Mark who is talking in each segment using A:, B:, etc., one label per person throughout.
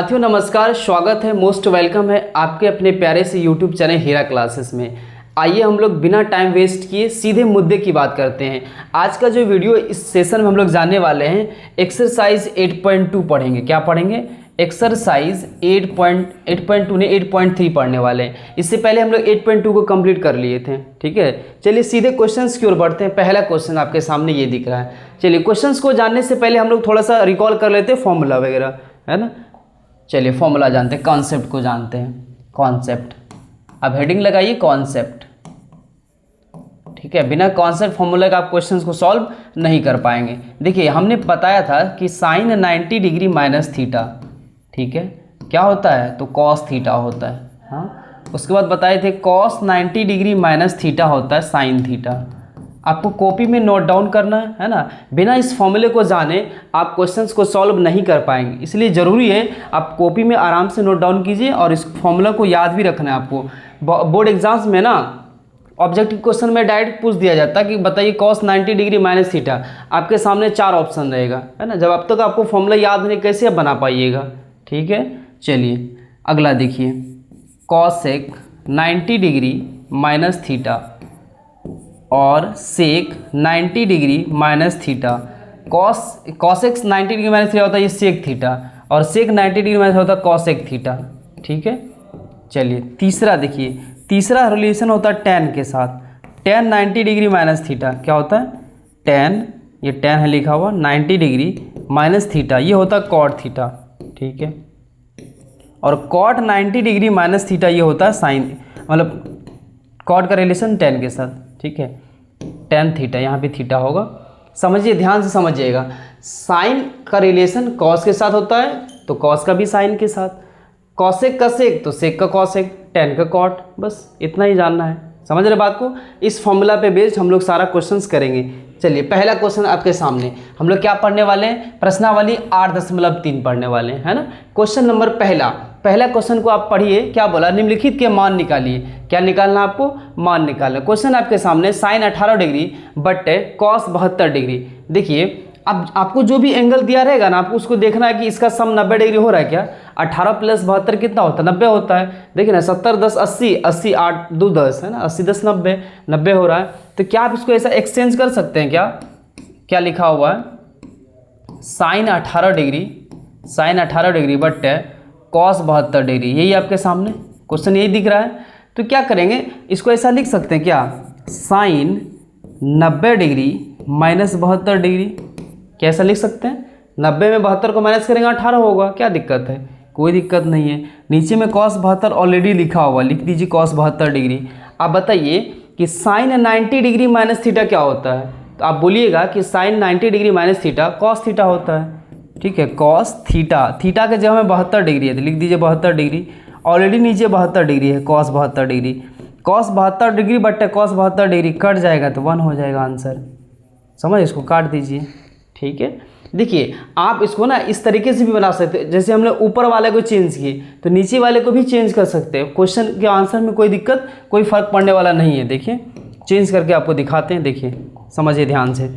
A: साथियों नमस्कार, स्वागत है, मोस्ट वेलकम है आपके अपने प्यारे से यूट्यूब चैनल हीरा क्लासेस में। आइए हम लोग बिना टाइम वेस्ट किए सीधे मुद्दे की बात करते हैं। आज का जो वीडियो इस सेशन में हम लोग जानने वाले हैं एक्सरसाइज 8.2 पढ़ेंगे। क्या पढ़ेंगे? एक्सरसाइज 8.2 ने 8.3 पढ़ने वाले हैं। इससे पहले हम लोग 8.2 को कंप्लीट कर लिए थे। ठीक है, चलिए सीधे क्वेश्चंस की ओर बढ़ते हैं। पहला क्वेश्चन आपके सामने ये दिख रहा है। चलिए क्वेश्चंस को जानने से पहले हम लोग थोड़ा सा रिकॉल कर लेते हैं फॉर्मूला वगैरह, है ना। चलिए फॉर्मूला जानते हैं, कॉन्सेप्ट को जानते हैं। कॉन्सेप्ट, अब हेडिंग लगाइए कॉन्सेप्ट। ठीक है, बिना कॉन्सेप्ट फॉर्मूला का आप क्वेश्चंस को सॉल्व नहीं कर पाएंगे। देखिए हमने बताया था कि साइन 90 डिग्री माइनस थीटा, ठीक है, क्या होता है? तो कॉस थीटा होता है। हाँ, उसके बाद बताए थे कॉस 90 डिग्री माइनस थीटा होता है साइन थीटा। आपको कॉपी में नोट डाउन करना है ना। बिना इस फॉर्मूले को जाने आप क्वेश्चंस को सॉल्व नहीं कर पाएंगे, इसलिए ज़रूरी है आप कॉपी में आराम से नोट डाउन कीजिए और इस फॉर्मूला को याद भी रखना है आपको। बोर्ड एग्जाम्स में ना ऑब्जेक्टिव क्वेश्चन में डायरेक्ट पूछ दिया जाता है कि बताइए कॉस 90 डिग्री माइनस थीटा। आपके सामने 4 ऑप्शन रहेगा, है ना। जब अब तक आपको फॉर्मूला याद नहीं, कैसे आप बना पाइएगा? ठीक है, चलिए अगला देखिए, कॉसेक 90 डिग्री माइनस थीटा और सेक 90 degree minus theta. Cosec 90 degree minus theta होता है ये सेक थीटा, और सेक 90 डिग्री माइनस होता है कॉसेक थीटा। ठीक है, चलिए तीसरा देखिए, तीसरा रिलेशन होता है टेन के साथ। टेन 90 डिग्री माइनस थीटा क्या होता है? टेन, ये टेन है लिखा हुआ, 90 डिग्री माइनस थीटा ये होता है कॉट थीटा। ठीक है, और कॉट 90 डिग्री माइनस थीटा ये होता है साइन, मतलब कॉट का रिलेशन टेन के साथ। ठीक है, टेन थीटा, यहाँ भी थीटा होगा। समझिए, ध्यान से समझिएगा। साइन का रिलेशन कॉस के साथ होता है तो कॉस का भी साइन के साथ, कॉसेक का सेक तो सेक का कॉसेक, टेन का कॉट, बस इतना ही जानना है। समझ रहे बात को? इस फॉर्मूला पे बेस्ड हम लोग सारा क्वेश्चंस करेंगे। चलिए पहला क्वेश्चन आपके सामने हम लोग क्या पढ़ने वाले हैं? प्रश्नावली 8.3 पढ़ने वाले हैं, है ना। क्वेश्चन नंबर पहला क्वेश्चन को आप पढ़िए। क्या बोला? निम्नलिखित के मान निकालिए। क्या निकालना आपको? मान निकालना। क्वेश्चन आपके सामने साइन 18 डिग्री बट्टे कॉस 72 डिग्री। देखिए अब आपको जो भी एंगल दिया रहेगा ना, आपको उसको देखना है कि इसका सम 90 डिग्री हो रहा है क्या। 18 प्लस 72 कितना होता है? 90 होता है। देखिए ना, 70 10 80, 80 8 2 10, है ना, 80 10 90, 90 हो रहा है। तो क्या आप इसको ऐसा एक्सचेंज कर सकते हैं? क्या लिखा हुआ है? साइन 18 डिग्री बट्टे कॉस 72 डिग्री, यही आपके सामने क्वेश्चन यही दिख रहा है। तो क्या करेंगे, इसको ऐसा लिख सकते हैं क्या? साइन 90 डिग्री माइनस 72 डिग्री, कैसा लिख सकते हैं? 90 में 72 को माइनस करेंगे 18 होगा। क्या दिक्कत है? कोई दिक्कत नहीं है। नीचे में कॉस 72 ऑलरेडी लिखा हुआ, लिख दीजिए कॉस 72 डिग्री। आप बताइए कि साइन 90 डिग्री माइनस थीटा क्या होता है? तो आप बोलिएगा कि sine 90 degree minus theta cos theta होता है। ठीक है, कॉस थीटा, थीटा के जगह में 72 डिग्री है तो लिख दीजिए 72 डिग्री। ऑलरेडी नीचे 72 डिग्री है, कॉस 72 डिग्री। कॉस 72 डिग्री बट्टे कॉस 72 डिग्री कट जाएगा तो 1 हो जाएगा आंसर। समझ, इसको काट दीजिए। ठीक है, देखिए आप इसको ना इस तरीके से भी बना सकते हैं, जैसे हमने ऊपर वाले को चेंज किए तो नीचे वाले को भी चेंज कर सकते हैं। क्वेश्चन के आंसर में कोई दिक्कत, कोई फर्क पड़ने वाला नहीं है। देखिए चेंज करके आपको दिखाते हैं, देखिए समझिए ध्यान से।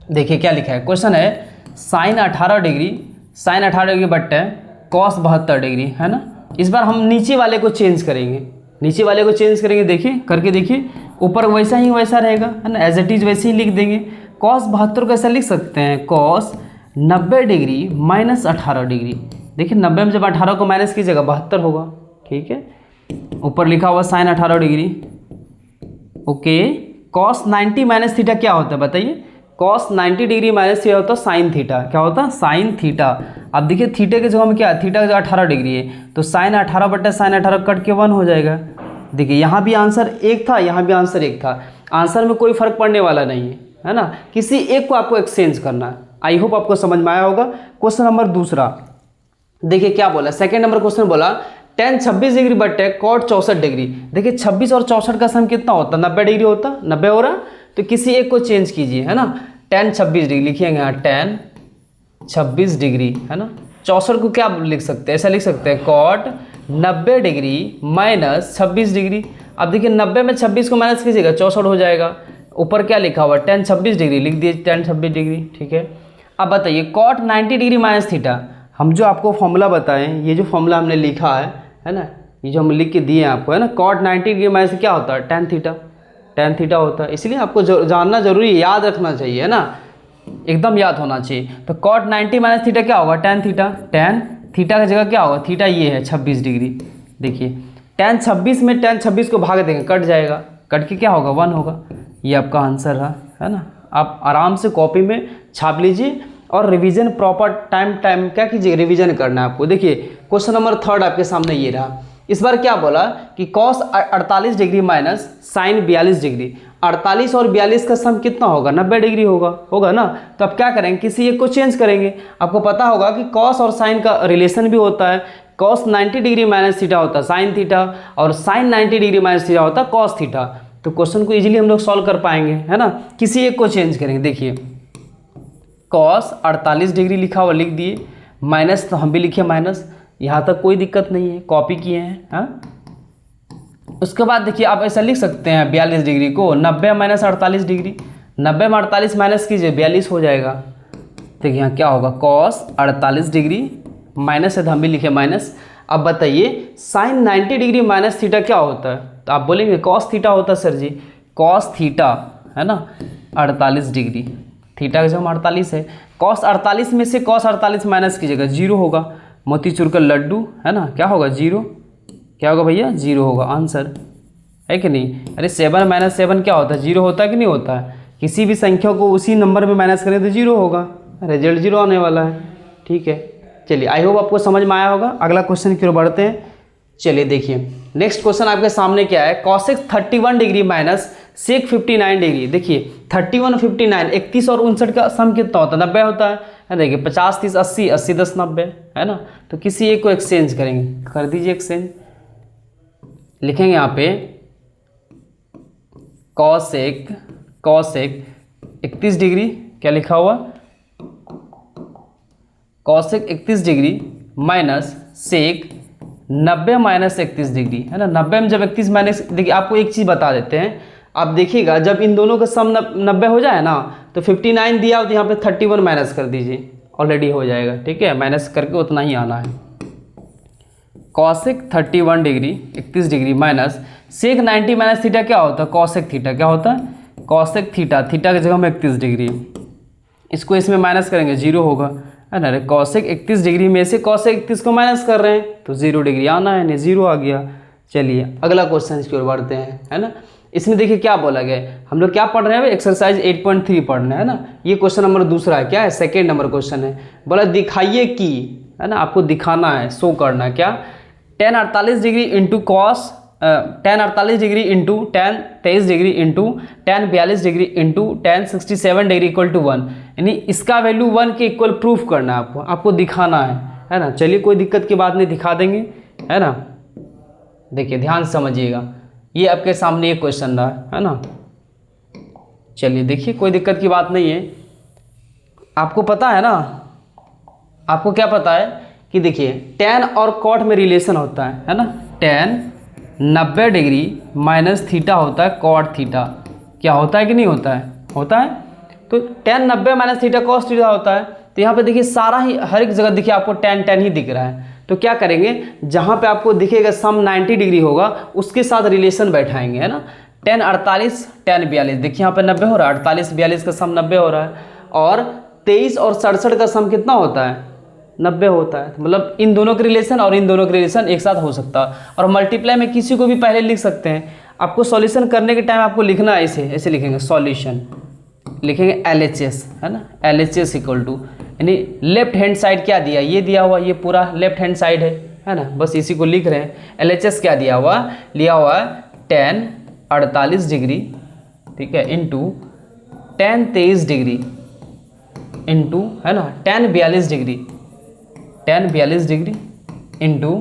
A: देखिए क्या लिखा है, क्वेश्चन है साइन 18 डिग्री बट्टे कॉस 72 डिग्री, है ना। इस बार हम नीचे वाले को चेंज करेंगे, देखिए करके देखिए, ऊपर वैसा ही वैसा रहेगा, है ना, एज इट इज वैसे ही लिख देंगे। कॉस 72 को ऐसा लिख सकते हैं, कॉस 90 डिग्री माइनस 18 डिग्री। देखिए 90 में जब 18 को माइनस कीजिएगा 72 होगा। ठीक है, ऊपर लिखा हुआ sine 18 degree. Okay, cos 90 minus theta क्या होता है बताइए? कॉस 90 डिग्री माइनस थीटा होता है साइन थीटा। क्या होता है? Sine theta. अब देखिए थीटा के जगह में क्या है? थीटा की जगह 18 डिग्री है तो साइन 18 बट्टा साइन 18 कट के 1 हो जाएगा। देखिए यहाँ भी आंसर एक था, यहाँ भी आंसर एक था। आंसर में कोई फर्क पड़ने वाला नहीं है ना। किसी एक को आपको एक्सचेंज करना है। आई होप आपको समझ में आया होगा। क्वेश्चन नंबर दूसरा देखिए क्या बोला। सेकेंड नंबर क्वेश्चन बोला टेन 26 डिग्री बट्टे कॉट 64 डिग्री। देखिए 26 और 64 का सम कितना होता है? 90 डिग्री होता, 90 हो रहा, तो किसी एक को चेंज कीजिए, है ना। टेन 26 डिग्री लिखिएगा यहाँ, टेन 26 डिग्री, है ना। 64 को क्या लिख सकते हैं? ऐसा लिख सकते हैं कॉट 90 डिग्री माइनस 26 डिग्री। अब देखिए 90 में 26 को माइनस कीजिएगा 64 हो जाएगा। ऊपर क्या लिखा हुआ? टेन 26 डिग्री लिख दिए, टेन 26 डिग्री। ठीक है, अब बताइए कॉट 90 डिग्री माइनस थीटा, हम जो आपको फॉर्मूला बताएं, ये जो फॉर्मूला हमने लिखा है ना, ये जो हम लिख के दिए हैं आपको, है ना, कॉट 90 डिग्री माइनस क्या होता है, टेन थीटा होता है। इसलिए आपको जानना जरूरी है, याद रखना चाहिए, है ना, एकदम याद होना चाहिए। तो कॉट 90 माइनस थीटा क्या होगा, टेन थीटा की जगह क्या होगा, थीटा ये है 26 डिग्री। देखिए टेन 26 में टेन 26 को भाग देंगे, कट जाएगा, कट के क्या होगा 1 होगा। ये आपका आंसर रहा, है ना। आप आराम से कॉपी में छाप लीजिए और रिवीजन प्रॉपर टाइम क्या कीजिए, रिवीजन करना है आपको। देखिए क्वेश्चन नंबर 3 आपके सामने ये रहा। इस बार क्या बोला कि cos 48 degree minus sine 42 degree. 48 और 42 का सम कितना होगा, 90 डिग्री होगा ना। तो अब क्या करेंगे, किसी एक को चेंज करेंगे। आपको पता होगा कि कॉस और साइन का रिलेशन भी होता है, कॉस 90 डिग्री माइनस थीटा होता है साइन थीटा, और साइन 90 डिग्री माइनस थीटा होता है कॉस थीटा। तो क्वेश्चन को इजीली हम लोग सॉल्व कर पाएंगे, है ना। किसी एक को चेंज करेंगे। देखिए कॉस 48 डिग्री लिखा हुआ लिख दिए, माइनस तो हम भी लिखे माइनस, यहाँ तक कोई दिक्कत नहीं है, कॉपी किए हैं। हाँ, उसके बाद देखिए आप ऐसा लिख सकते हैं 42 डिग्री को 90 माइनस 48 डिग्री, 90 में 48 माइनस कीजिए 42 हो जाएगा। देखिए यहाँ क्या होगा, कॉस 48 डिग्री माइनस है तो हम भी लिखे माइनस। अब बताइए साइन 90 डिग्री माइनस थीटा क्या होता है, तो आप बोलेंगे कॉस थीटा होता है सर जी, कॉस थीटा, है ना, 48 डिग्री, थीटा का जगह 48 है, कॉस 48 में से कॉस 48 माइनस कीजिएगा 0 होगा। मोतीचूर का लड्डू, है ना, क्या होगा 0, क्या होगा भैया 0 होगा आंसर, है कि नहीं। अरे 7 माइनस 7 क्या होता है, 0 होता है कि नहीं होता है। किसी भी संख्या को उसी नंबर में माइनस करें तो 0 होगा, रिजल्ट 0 आने वाला है। ठीक है, चलिए आई होप आपको समझ में आया होगा। अगला क्वेश्चन की ओर बढ़ते हैं। चलिए देखिए नेक्स्ट क्वेश्चन आपके सामने क्या है, cosec 31 degree minus sec 59 degree. देखिए 31 59, 31 और 59 का सम कितना होता है, 90 होता है। देखिए 50 30 80, 80 10 90, है ना। तो किसी एक को एक्सचेंज करेंगे, कर दीजिए एक्सचेंज। लिखेंगे यहाँ पे कॉसेक 31 डिग्री, क्या लिखा हुआ, cosec 31 degree minus sec 90 minus 31 degree, है ना। 90 में जब 31 माइनस, देखिए आपको एक चीज़ बता देते हैं, आप देखिएगा जब इन दोनों का सम 90 हो जाए ना, तो 59 दिया हो तो यहाँ पे 31 माइनस कर दीजिए, ऑलरेडी हो जाएगा। ठीक है, माइनस करके उतना ही आना है। Cosec 31 degree 31 degree minus sec 90 minus theta क्या होता है, कॉसेक थीटा क्या होता है, कॉसेक थीटा, थीटा की जगह में 31 डिग्री, इसको इसमें माइनस करेंगे 0 होगा, है ना। कॉसेक 31 डिग्री में से कॉसेक 31 को माइनस कर रहे हैं तो 0 डिग्री आना है, नहीं 0 आ गया। चलिए अगला क्वेश्चन की ओर बढ़ते हैं, है ना। इसमें देखिए क्या बोला गया, हम लोग क्या पढ़ रहे हैं, एक्सरसाइज 8.3 पढ़ रहे हैं, है ना। ये क्वेश्चन नंबर दूसरा है, क्या है, सेकेंड नंबर क्वेश्चन है। बोला दिखाइए कि, है ना, आपको दिखाना है, शो करना है क्या, tan 48 degree into cos tan 48 degree into tan 23 degree into tan 42 degree into tan 67 degree equal to 1, यानी इसका वैल्यू 1 के इक्वल प्रूफ करना है आपको दिखाना है ना। चलिए कोई दिक्कत की बात नहीं, दिखा देंगे, है ना। देखिए ध्यान से समझिएगा, ये आपके सामने एक क्वेश्चन रहा है ना। चलिए देखिए कोई दिक्कत की बात नहीं है, आपको पता है ना, आपको क्या पता है कि देखिए tan और cot में रिलेशन होता है ना। tan 90 डिग्री माइनस थीटा होता है cot थीटा, क्या होता है कि नहीं होता है, होता है। तो tan 90 minus theta cos theta होता है। तो यहाँ पे देखिए सारा ही, हर एक जगह देखिए आपको tan ही दिख रहा है। तो क्या करेंगे, जहाँ पे आपको दिखेगा सम 90 डिग्री होगा उसके साथ रिलेशन बैठाएंगे, है ना। tan 48 tan 42, देखिए यहाँ पे 90 हो रहा है, 48 42 का सम 90 हो रहा है, और 23 और 67 का सम कितना होता है, 90 होता है। मतलब इन दोनों के रिलेशन और इन दोनों के रिलेशन एक साथ हो सकता है। और मल्टीप्लाई में किसी को भी पहले लिख सकते हैं। आपको सॉल्यूशन करने के टाइम आपको लिखना है ऐसे लिखेंगे, सॉल्यूशन लिखेंगे LHS, है ना। LHS इक्वल टू, यानी लेफ्ट हैंड साइड क्या दिया, ये दिया हुआ, ये पूरा लेफ्ट हैंड साइड है ना, बस इसी को लिख रहे हैं। LHS क्या दिया हुआ, लिया हुआ tan 48 डिग्री, ठीक है, इंटू tan 23 डिग्री इंटू, है ना, tan 42 degree, tan 42 degree into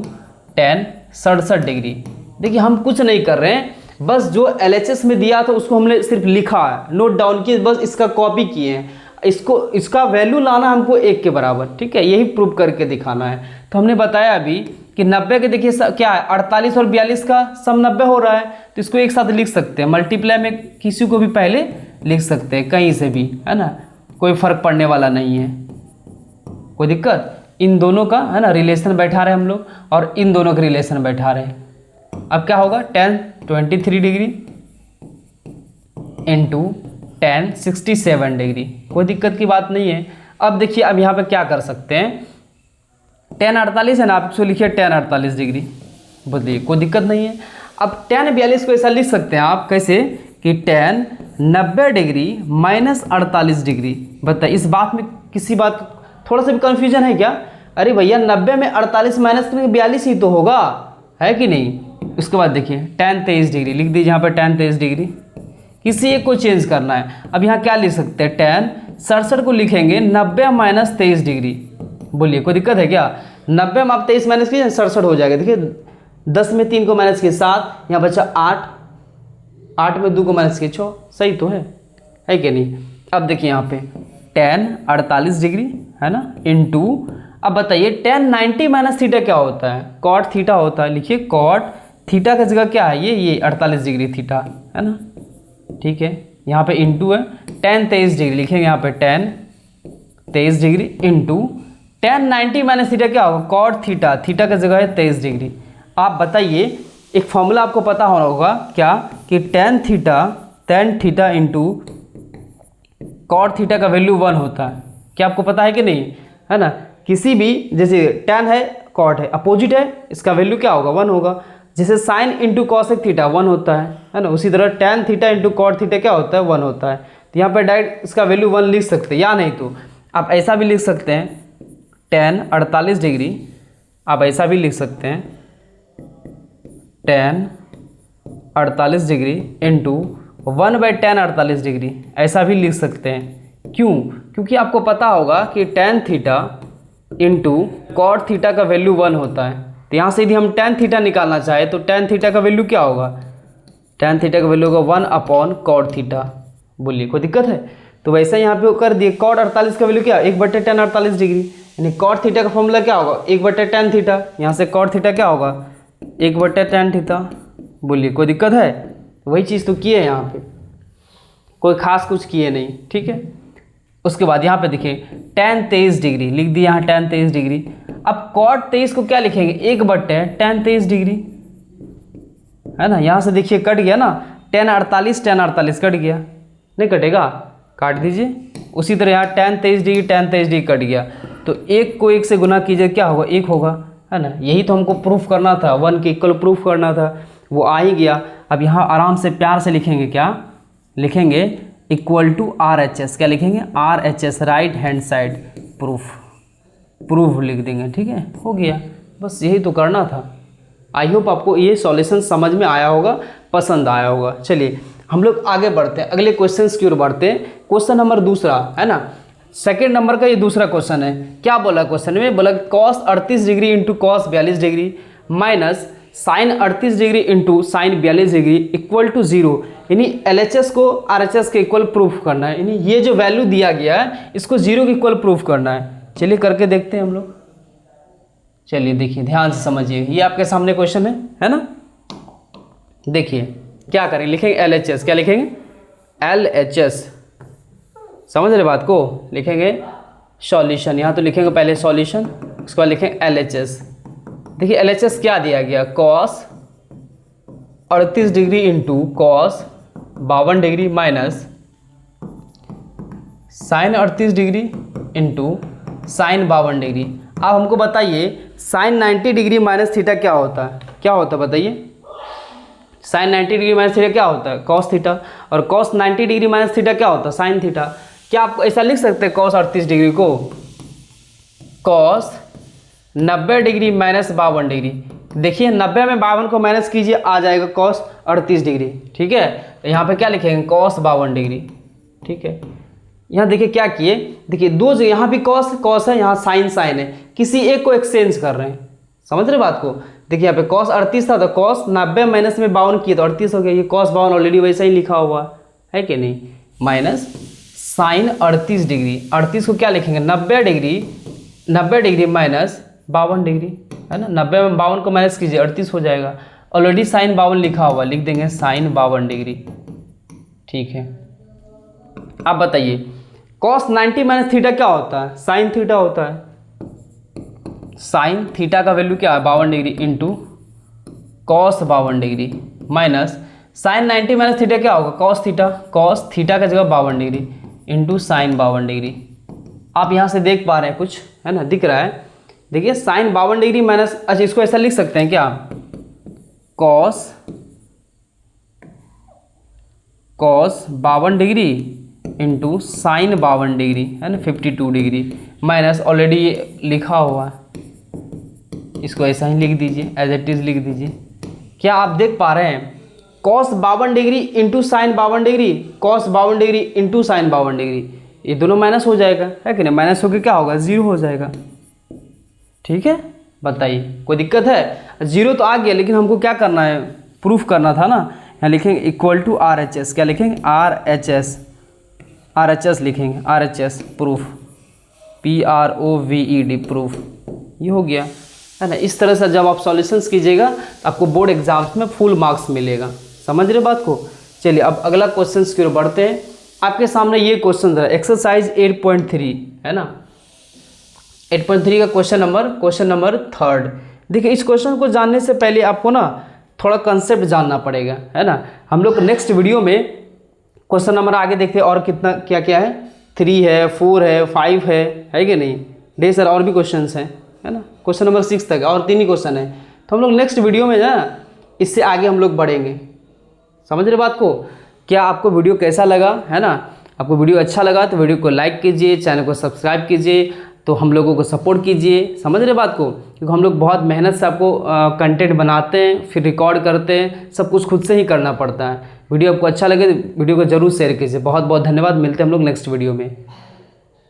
A: tan 67 degree. देखिए हम कुछ नहीं कर रहे हैं, बस जो LHS में दिया था उसको हमने सिर्फ लिखा है, नोट डाउन किए, बस इसका कॉपी किए हैं। इसका वैल्यू लाना हमको 1 के बराबर, ठीक है, यही प्रूव करके दिखाना है। तो हमने बताया अभी कि 90 के देखिए क्या है, 48 और 42 का सम 90 हो रहा है, तो इसको एक साथ लिख सकते हैं। मल्टीप्लाई में किसी को भी पहले लिख सकते हैं, कहीं से भी, है ना, कोई फर्क पड़ने वाला नहीं है। कोई दिक्कत? इन दोनों का है ना रिलेशन बैठा रहे हम लोग और इन दोनों का रिलेशन बैठा रहे। अब क्या होगा, tan 23 degree into tan 67 degree, कोई दिक्कत की बात नहीं है। अब देखिए अब यहाँ पे क्या कर सकते हैं, tan 48 है ना, आप इसको लिखिए tan 48 डिग्री, बोलिए कोई दिक्कत नहीं है। अब tan 42 को ऐसा लिख सकते हैं आप कैसे कि tan 90 डिग्री माइनस 48 डिग्री। बताइए इस बात में किसी बात थोड़ा सा भी कन्फ्यूजन है क्या? अरे भैया 90 में 48 माइनस करेंगे 42 ही तो होगा, है कि नहीं? उसके बाद देखिए tan 23 डिग्री लिख दीजिए, यहाँ पर tan 23 डिग्री, किसी एक को चेंज करना है। अब यहाँ क्या लिख सकते हैं, tan 67 को लिखेंगे 90 माइनस 23 डिग्री। बोलिए कोई दिक्कत है क्या? 90 में आप 23 माइनस कीजिए 67 हो जाएगा। देखिए 10 में 3 को माइनस किए 7, यहाँ बचा 8, 8 में 2 को माइनस किए 6, सही तो है कि नहीं? अब देखिए यहाँ पे tan 48 डिग्री है ना इंटू, अब बताइए tan 90 माइनस थीटा क्या होता है, cot थीटा होता है। लिखिए cot थीटा की जगह क्या है, ये 48 डिग्री थीटा है ना, ठीक है। यहाँ पे इंटू है tan 23 डिग्री, लिखेंगे यहाँ पे tan 23 degree into tan 90 minus theta क्या होगा, cot थीटा, थीटा की जगह है 23 डिग्री। आप बताइए एक फॉर्मूला आपको पता होगा क्या कि tan theta into cot theta का वैल्यू 1 होता है। क्या आपको पता है कि नहीं, है ना? किसी भी जैसे tan है cot है, अपोजिट है, इसका वैल्यू क्या होगा 1 होगा। जैसे साइन इंटू कॉसेक थीटा 1 होता है ना, उसी तरह tan theta into cot theta क्या होता है 1 होता है। तो यहाँ पर डायरेक्ट इसका वैल्यू 1 लिख सकते हैं, या नहीं तो आप ऐसा भी लिख सकते हैं tan 48 डिग्री, आप ऐसा भी लिख सकते हैं tan 48 degree into 1/tan 48 degree, ऐसा भी लिख सकते हैं। क्यों? क्योंकि आपको पता होगा कि tan theta into cot theta का वैल्यू 1 होता है। तो यहाँ से यदि हम tan थीटा निकालना चाहे तो tan थीटा का वैल्यू क्या होगा, tan थीटा का वैल्यू होगा 1/cot थीटा। बोलिए कोई दिक्कत है? तो वैसे यहाँ पे कर दिए, cot 48 का वैल्यू क्या 1/tan 48 डिग्री, यानी cot थीटा का फॉर्मूला क्या होगा 1/tan थीटा। यहाँ से cot थीटा क्या होगा 1/tan थीटा। बोलिए कोई दिक्कत है? वही चीज़ तो किए हैं यहाँ पे, कोई खास कुछ किए नहीं, ठीक है। उसके बाद यहाँ पे देखिए tan 23 डिग्री लिख दिया, यहाँ tan 23 डिग्री। अब cot 23 को क्या लिखेंगे 1/tan 23 डिग्री, है ना। यहाँ से देखिए कट गया ना, tan 48 कट गया, नहीं कटेगा, काट दीजिए। उसी तरह यहाँ tan 23 डिग्री कट गया, तो एक को एक से गुना कीजिए क्या होगा 1 होगा, है ना। यही तो हमको प्रूफ करना था, 1 के इक्वल प्रूफ करना था, वो आ ही गया। अब यहाँ आराम से प्यार से लिखेंगे, क्या लिखेंगे इक्वल टू RHS, क्या लिखेंगे RHS, right hand side proof लिख देंगे, ठीक है, हो गया। बस यही तो करना था। आई होप आपको ये सॉल्यूशन समझ में आया होगा, पसंद आया होगा। चलिए हम लोग आगे बढ़ते हैं, अगले क्वेश्चन की ओर बढ़ते हैं। क्वेश्चन नंबर दूसरा है ना, सेकेंड नंबर का ये दूसरा क्वेश्चन है। क्या बोला क्वेश्चन में, बोला cos 38 degree into cos 42 degree minus sine 38 degree into sine 42 degree equal to 0, यानी LHS को RHS के इक्वल प्रूफ करना है। यानी ये जो वैल्यू दिया गया है इसको 0 के इक्वल प्रूफ करना है। चलिए करके देखते हैं हम लोग। चलिए देखिए ध्यान से समझिए, ये आपके सामने क्वेश्चन है ना। देखिए क्या करें, लिखेंगे LHS, क्या लिखेंगे LHS, समझ रहे बात को, लिखेंगे सॉल्यूशन, यहाँ तो लिखेंगे पहले सॉल्यूशन, उसके बाद लिखेंगे LHS। देखिए LHS क्या दिया गया, cos 38 degree into cos 52 degree minus sine 38 degree into sine 52 degree. अब हमको बताइए साइन 90 डिग्री माइनस थीटा क्या होता है, क्या होता है बताइए। साइन 90 डिग्री माइनस थीटा क्या होता है cos थीटा, और cos 90 डिग्री माइनस थीटा क्या होता है साइन थीटा। क्या आप ऐसा लिख सकते हैं cos 38 डिग्री को cos 90 डिग्री माइनस 52 डिग्री। देखिए 90 में 52 को माइनस कीजिए, आ जाएगा cos 38 डिग्री, ठीक है। तो यहाँ पे क्या लिखेंगे cos 52 डिग्री, ठीक है। यहाँ देखिए क्या किए, देखिए दो जगह, यहाँ भी cos है, यहाँ साइन है, किसी एक को एक्सचेंज कर रहे हैं, समझ रहे बात को। देखिए यहाँ पे cos 38 था तो cos 90 माइनस में 52 किए तो 38 हो गया, ये cos 52 ऑलरेडी वैसा ही लिखा हुआ है कि नहीं, माइनस साइन 38 डिग्री, 38 को क्या लिखेंगे 90 डिग्री माइनस 52 डिग्री, है ना। 90 में 52 को माइनस कीजिए 38 हो जाएगा, ऑलरेडी साइन 52 लिखा हुआ, लिख देंगे साइन 52 डिग्री, ठीक है। अब बताइए cos 90 माइनस थीटा क्या होता है, साइन थीटा होता है, साइन थीटा का वैल्यू क्या है 52 degree into cos 52 degree minus sine 90 minus theta क्या होगा कॉस थीटा का जगह 52 डिग्री इंटू साइन 52 डिग्री। आप यहाँ से देख पा रहे हैं कुछ है ना, दिख रहा है, देखिए साइन 52 डिग्री माइनस, अच्छा इसको ऐसा लिख सकते हैं क्या, cos 52 degree into sine 52 degree है ना 52 डिग्री माइनस ऑलरेडी ये लिखा हुआ है, इसको ऐसा ही लिख दीजिए, एज इट इज लिख दीजिए। क्या आप देख पा रहे हैं cos 52 degree into sine 52 degree, cos 52 degree into sine 52 degree, ये दोनों माइनस हो जाएगा है कि नहीं, माइनस होकर क्या होगा 0 हो जाएगा। ठीक है, बताइए कोई दिक्कत है, 0 तो आ गया लेकिन हमको क्या करना है, प्रूफ करना था ना। यहाँ लिखेंगे इक्वल टू RHS, क्या लिखेंगे RHS लिखेंगे, RHS प्रूफ, PROVED प्रूफ, ये हो गया है ना। इस तरह से जब आप सॉल्यूशंस कीजिएगा तो आपको बोर्ड एग्जाम्स में फुल मार्क्स मिलेगा, समझ रहे बात को। चलिए अब अगला क्वेश्चन की ओर बढ़ते हैं। आपके सामने ये क्वेश्चन है एक्सरसाइज 8.3 है ना, 8.3 का क्वेश्चन नंबर 3। देखिए इस क्वेश्चन को जानने से पहले आपको ना थोड़ा कंसेप्ट जानना पड़ेगा है ना। हम लोग नेक्स्ट वीडियो में क्वेश्चन नंबर आगे देखते हैं और कितना क्या क्या है, 3 है, 4 है, 5 है कि नहीं, ढेर सारे और भी क्वेश्चन हैं है ना, क्वेश्चन नंबर 6 तक और 3 ही क्वेश्चन है। तो हम लोग नेक्स्ट वीडियो में ना इससे आगे हम लोग बढ़ेंगे, समझ रहे बात को। क्या आपको वीडियो कैसा लगा है ना, आपको वीडियो अच्छा लगा तो वीडियो को लाइक कीजिए, चैनल को सब्सक्राइब कीजिए, तो हम लोगों को सपोर्ट कीजिए, समझ रहे बात को, क्योंकि हम लोग बहुत मेहनत से आपको कंटेंट बनाते हैं, फिर रिकॉर्ड करते हैं, सब कुछ खुद से ही करना पड़ता है। वीडियो आपको अच्छा लगे तो वीडियो को जरूर शेयर कीजिए। बहुत बहुत धन्यवाद, मिलते हैं हम लोग नेक्स्ट वीडियो में।